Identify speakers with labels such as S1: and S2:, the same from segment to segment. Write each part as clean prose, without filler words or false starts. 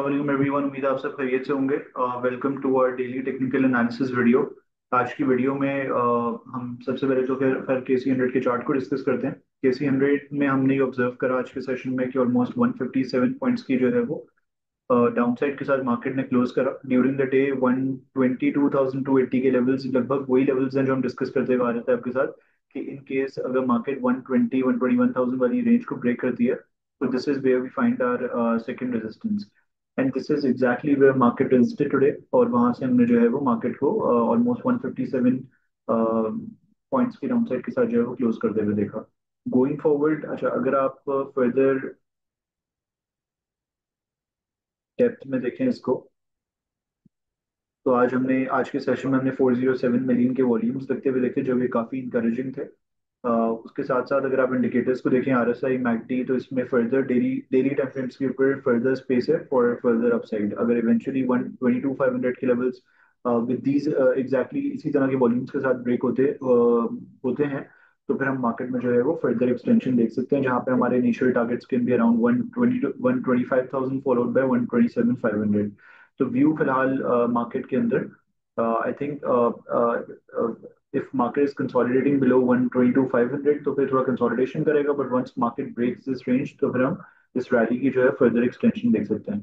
S1: अस्सलाम वालेकुम एवरीवन। उम्मीद है आप सब खैरियत से होंगे। Welcome to our daily technical analysis video. आज की वीडियो में हम सबसे पहले तो फिर KC 100 के चार्ट को डिस्कस करते हैं। KC 100 में हमने ये ऑब्जर्व करा आज के सेशन में कि ऑलमोस्ट 157 पॉइंट्स की जो है वो डाउन साइड के साथ मार्केट ने क्लोज करा। ड्यूरिंग द डे 122,280 के लेवल्स लगभग वही लेवल्स हैं जो हम डिस्कस करते हुए आ रहे थे आपके साथ कि इन केस अगर मार्केट 121,000 वाली रेंज को ब्रेक करती है तो this is where we find our second resistance and this is exactly where market resisted today. और वहां से हमने जो है वो मार्केट को ऑलमोस्ट 157 पॉइंट्स की डाउन साइड के साथ जो है वो क्लोज करते हुए देखा। गोइंग फॉरवर्ड, अच्छा अगर आप फर्दर डेप्थ में देखें इसको तो आज के सेशन में हमने 407 मिलियन के वॉल्यूम्स लगते हुए देखे जो भी काफी इंकरेजिंग थे। उसके साथ साथ अगर आप इंडिकेटर्स को देखें RSI मैकडी तो इसमें further daily daily time frames के ऊपर फर्दर स्पेस है फॉर फर्दर अपसाइड। अगर इवेंचुअली 122,500 के लेवल्स विद दीज एग्जैक्टली इसी तरह के वॉल्यूम्स के साथ ब्रेक होते हैं तो फिर हम मार्केट में जो है वो फर्दर एक्सटेंशन देख सकते हैं जहां पे हमारे initial targets can be around 125,000 followed by 127,500। तो व्यू फिलहाल मार्केट के अंदर I think if market is consolidating below 122,500 तो फिर थोड़ा कंसोलिडेशन करेगा but once market breaks this range तो फिर हम इस रैली की जो है फर्दर एक्सटेंशन देख सकते हैं।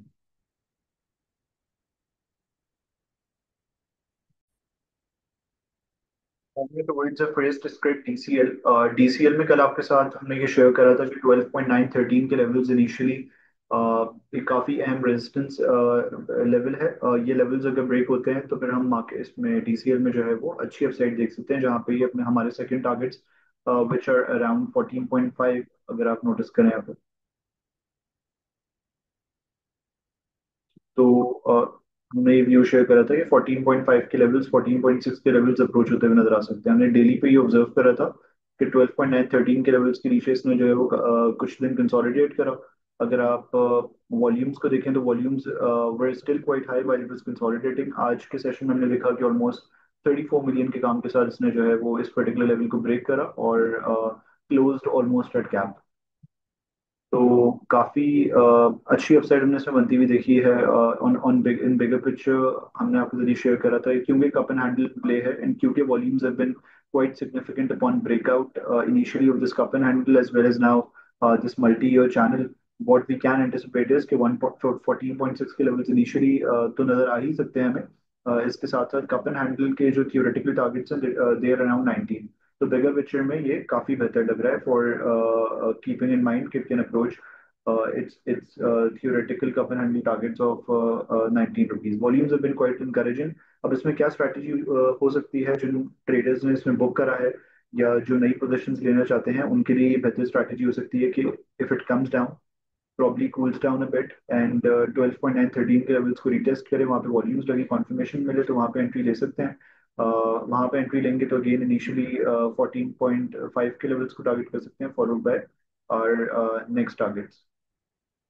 S1: Towards a phrase discrete DCL। DCL में कल आपके साथ हमने ये शेयर करा था कि 12.913 के लेवल्स इनिशियली एक काफी अहम रेजिस्टेंस लेवल है। ये लेवल्स अगर ब्रेक होते हैं तो फिर हम मार्केट इसमें DCL में जो है वो अच्छी अपसाइड देख सकते हैं जहाँ पे ये अपने हमारे second targets which are around 14.5 अगर आप नोटिस करें यहाँ पे तो हमने ये व्यू शेयर करा था कि 14.5 के लेवल्स 14.6 के लेवल्स अप्रोच होते हुए नजर आ सकते हैं। हमने डेली पे ये ऑब्जर्व करा था कि 12.913 के लेवल्स के नीचे इसने जो है वो कुछ दिन कंसोलिडेट करा। अगर आप वॉल्यूम्स को देखें तो volumes were still quite high while it was consolidating. आज के सेशन में हमने देखा कि ऑलमोस्ट 34 मिलियन के काम के साथ इसने जो है वो इस पर्टिकुलर लेवल को ब्रेक करा और क्लोज्ड ऑलमोस्ट एट कैप। तो काफी अच्छी अपसाइड हमने इसमें बनती हुई देखी है। On on big in bigger picture हमने आपके जरिए शेयर करा था क्योंकि कप एंड हैंडल प्ले है एंड क्योंकि volumes have been quite significant upon breakout initially of this cup and handle as well as now this multi year channel. What we can anticipate is कि 114.6 के levels initially तो नजर आ ही सकते हैं हमें। इसके साथ साथ कप एंड हैंडल के जो थियोरेटिकल टारगेट्स हैं दे आर अराउंड 19। तो बिगर पिक्चर में ये काफी बेहतर लग रहा है फॉर कीपिंग इन माइंड कि can approach its theoretical cup and handle targets of 19 rupees. Volumes have been quite encouraging. अब इसमें क्या स्ट्रैटेजी हो सकती है जिन ट्रेडर्स ने इसमें बुक करा है या जो नई पोजीशंस लेना चाहते हैं उनके लिए ये बेहतर स्ट्रैटेजी हो सकती है कि if it comes down probably cools down a bit and 12.913 के लेवल्स को रिटेस्ट करें वहाँ पे वॉल्यूम्स लगे कॉन्फर्मेशन मिले तो वहाँ पे एंट्री ले सकते हैं। वहाँ पे एंट्री लेंगे तो अगेन इनिशियली 14.5 के लेवल्स को टारगेट कर सकते हैं फॉलोड बाय और नेक्स्ट टारगेट्स।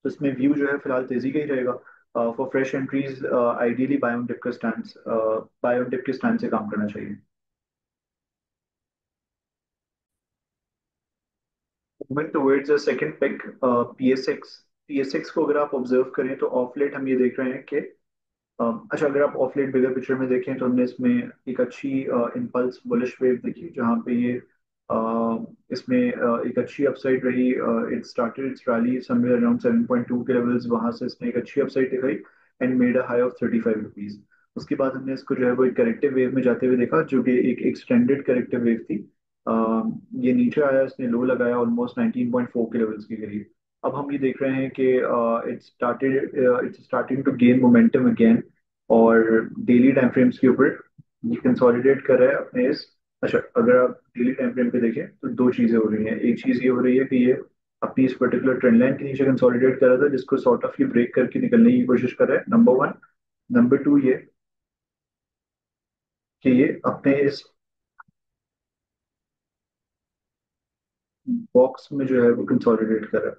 S1: तो इसमें व्यू जो है फिलहाल तेजी का ही रहेगा। For fresh entries ideally buy on dip के स्टैंड से काम करना चाहिए। Movement towards a second peak PSX को अगर आप ऑब्जर्व करें तो ऑफ लेट हम ये देख रहे हैं कि अच्छा अगर आप ऑफ लेट बिगर पिक्चर में देखें तो हमने इसमें एक अच्छी इम्पल्स बुलिश वेव देखी जहाँ पे ये इसमें एक अच्छी अपसाइड रही। It started it's rally somewhere around 7.2 के लेवल्स वहां से इसने एक अच्छी अपसाइड दिखाई and made a high of 35 rupees. उसके बाद हमने इसको जो है वो एक करेक्टिव वेव में जाते हुए देखा जो कि एक एक्सटेंडेड करेक्टिव वेव थी। ये नीचे आया इसने लो लगाया ऑलमोस्ट 19.4 के लेवल्स के करीब। अब हम ये देख रहे हैं कि it's starting to gain momentum again और डेली टाइम फ्रेम्स के ऊपर ये कंसोलिडेट कर रहा है अपने इस। अच्छा अगर आप डेली टाइम फ्रेम पे देखें तो दो चीजें हो रही हैं। एक चीज ये हो रही है कि ये अपनी इस पर्टिकुलर ट्रेंड लाइन के नीचे कंसोलिडेट कर रहा था जिसको सॉर्ट ऑफ ये ब्रेक करके निकलने की कोशिश कर रहा है नंबर वन। नंबर टू ये कि ये अपने इस बॉक्स में जो है वो कंसोलिडेट कर रहा है।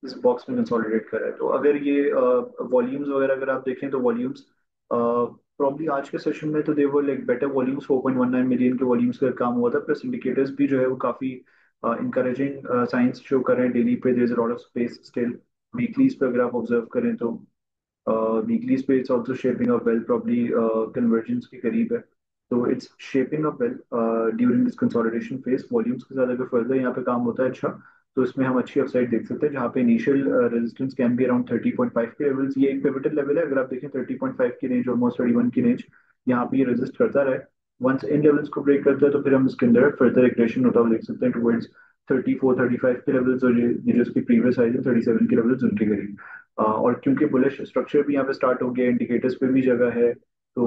S1: इस बॉक्स में कंसोलिडेट कर रहा है तो अगर ये वॉल्यूम्स वगैरह अगर आप देखें तो वॉल्यूम्स प्रॉब्ली आज के सेशन में तो देवर लाइक बेटर वॉल्यूम्स 4.19 मिलियन के वॉल्यूम्स का काम हुआ था, प्लस इंडिकेटर्स भी जो है वो काफी इंकरेजिंग साइंस शो कर रहे हैं। डेली पे there is a lot of space still. Weeklies पे अगर आप ऑब्जर्व करें तो वीकली पे it's also shaping up well, probably convergence के करीब है। तो it's shaping up well during this consolidation phase. Volumes के साथ अगर फर्दर यहाँ पे काम होता है अच्छा, तो इसमें हम अच्छी अपसाइड देख सकते हैं, जहाँ पे initial resistance can be around 30.5 के लेवल्स। ये एक पिवटल लेवल है, अगर आप देखें 30.5 की रेंज, ऑलमोस्ट 31 की रेंज, यहाँ पे ये रेजिस्ट करता रहे। वंस इन लेवल्स को ब्रेक करता है तो फिर हम इसके अंदर फर्दर एग्रेशन होता हुआ देख सकते हैं टुवर्ड्स 34-35 के लेवल्स, और ये जो इसकी प्रीवियस हाई है 37 के लेवल्स उनके करीब। और क्योंकि बुलिश स्ट्रक्चर भी यहाँ पे स्टार्ट हो गया, इंडिकेटर्स पे भी जगह है, तो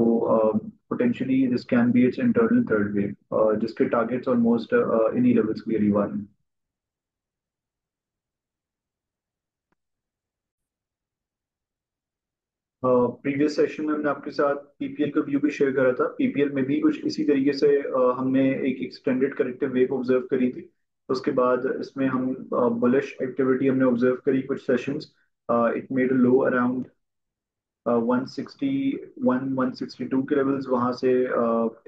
S1: potentially this can be it's internal third wave, जिसके टारगेट्स ऑलमोस्ट इन्हीं लेवल्स के करीब आ रहे हैं। प्रीवियस सेशन में हमने आपके साथ पीपीएल का व्यू भी शेयर करा था। पीपीएल में भी कुछ इसी तरीके से हमने एक एक्सटेंडेड करेक्टिव वेव ऑब्जर्व करी थी। उसके बाद इसमें हम बुलिश एक्टिविटी हमने ऑब्जर्व करी कुछ sessions. It made a low around 161 162 के लेवल्स। वहां से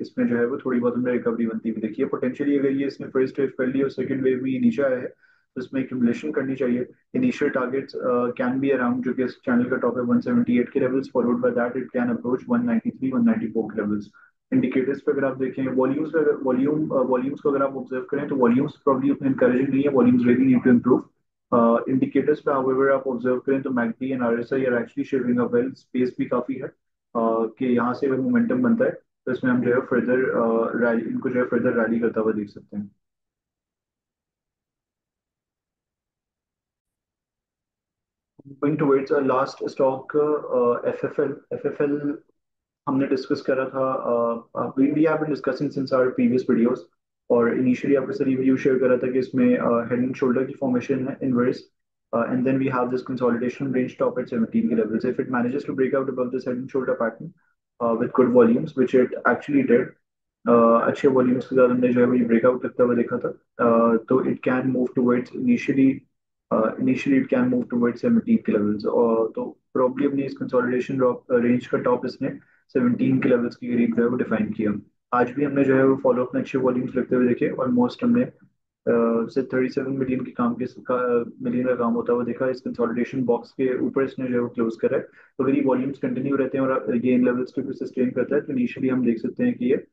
S1: इसमें जो है वो थोड़ी बहुत हमने रिकवरी बनती हुई देखी है। पोटेंशियली अगर ये इसने फर्स्ट वेव कर ली और सेकंड वेव भी नीचे आया है, तो इसमें एक्यूमुलेशन करनी चाहिए। Initial targets can be around, जो कि इस चैनल का टॉप है, 178 के levels, followed by that it can approach 193 194 के लेवल्स। इंडिकेटर्स पे अगर आप देखें, वॉल्यूम्स को अगर आप ऑब्जर्व करें, तो वॉल्यूम्स प्रॉब्ली उतने इंकरेजिंग नहीं है। Volumes really need to improve. Indicators पे however आप ऑब्जर्व करें तो MACD and RSI are actually shaping up well. Space भी काफी है कि यहाँ से अगर मोमेंटम बनता है तो इसमें हम जो है फर्दर रैली, इनको जो है फर्दर रैली करता हुआ देख सकते हैं। Going towards last stock FFL हमने डिस्कस करा था। We have been discussing since our previous videos. और इनिशियली आपके साथ रिव्यू शेयर करा था कि इसमें हेड एंड शोल्डर की फॉर्मेशन है inverse, and then we have this consolidation range top at 17 के levels. If it manages to break out above this head and shoulder pattern with good volumes, which it actually did, अच्छे volumes के साथ हमने जो है वो breakout करता हुआ देखा था। तो it can move towards initially it can move towards 17 के लेवल्स, और तो प्रॉब्ली अपनी इस कंसोलिडेशन रेंज का टॉप इसने 17 के लेवल्स के करीब जो है वो डिफाइन किया। आज भी हमने जो है वो फॉलो अपने अच्छे वॉल्यूम्स लगते हुए देखे। ऑलमोस्ट हमने से 37 मिलियन के मिलियन का काम होता हुआ देखा। इस कंसोलिडेशन बॉक्स के ऊपर इसने जो है वो क्लोज करा है। तो अगर ये वॉल्यूम्स कंटिन्यू रहते हैं और ये इन लेवल्स के ऊपर सस्टेन करता है, तो इनिशियली हम देख सकते हैं कि ये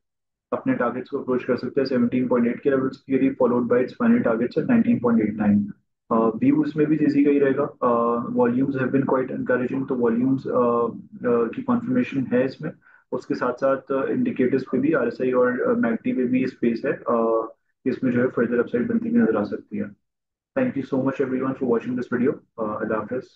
S1: अपने टारगेट्स को अप्रोच कर सकते हैं 17.8 के लेवल्स के करीब, followed by its final targets at 19.89। View उसमें भी इसी का ही रहेगा। Volumes have been quite encouraging, तो वॉल्यूम्स की कॉन्फर्मेशन है इसमें। उसके साथ साथ इंडिकेटर्स पे भी, आरएसआई और मैकडी पे भी स्पेस है, इसमें जो है फर्दर अपसाइड बनती हुई नजर आ सकती है। Thank you so much everyone for watching this video. Allah Hafiz.